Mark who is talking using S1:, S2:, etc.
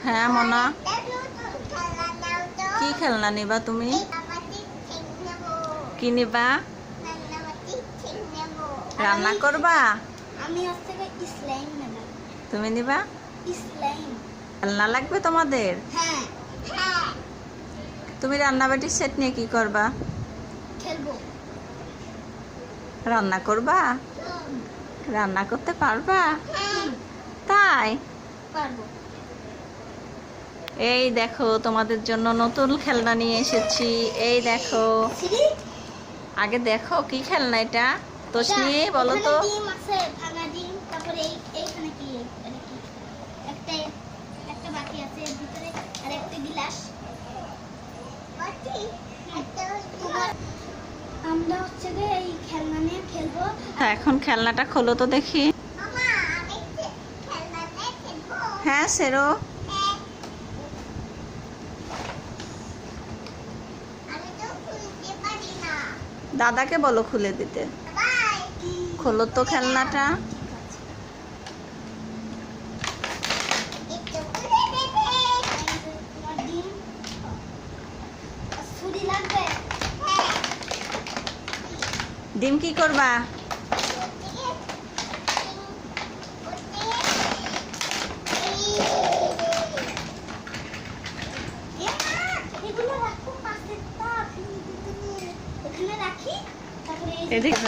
S1: হ্যাঁ মনা, কি খেলনা নিবা তুমি? কি নিবা? রান্না করবা?
S2: আমি আজ থেকে স্লাইম নেব।
S1: তুমি নিবা?
S2: স্লাইম।
S1: খেলনা লাগবে তোমাদের?
S2: হ্যাঁ।
S1: তুমি রান্নাবাটির সেট নিয়ে কি করবা?
S2: খেলবো।
S1: রান্না করবা? রান্না করতে পারবা? তাই?
S2: পারবো।
S1: এই দেখো তোমাদের জন্য নতুন খেলনা নিয়ে এসেছি। এই দেখো, আগে দেখো কি খেলনা এটা। তোশনি বলো তো।
S2: ডিম আছে, ভাঙা ডিম। তারপরে এইখানে কি একটা একটা বাটি আছে এর ভিতরে, আর একটা গ্লাস। বাটি আমরা হচ্ছে যে এই খেলনা নিয়ে খেলবো।
S1: এখন খেলনাটা খোলো তো দেখি।
S2: মামা আমি খেলনা নিয়ে খেলবো।
S1: হ্যাঁ সেরো।
S2: আমি তো খুলতে পারি না।
S1: দাদাকে বলো খুলে দিতে।
S2: বাই।
S1: খোলো তো খেলনাটা।
S2: একটু খুলে দেবে। তোমার ডিম ছুরি লাগবে? হ্যাঁ।
S1: ডিম কি করবা?
S2: এগুলো রাখো পাশে, ওখানে রাখি। তারপরে
S1: এদিকে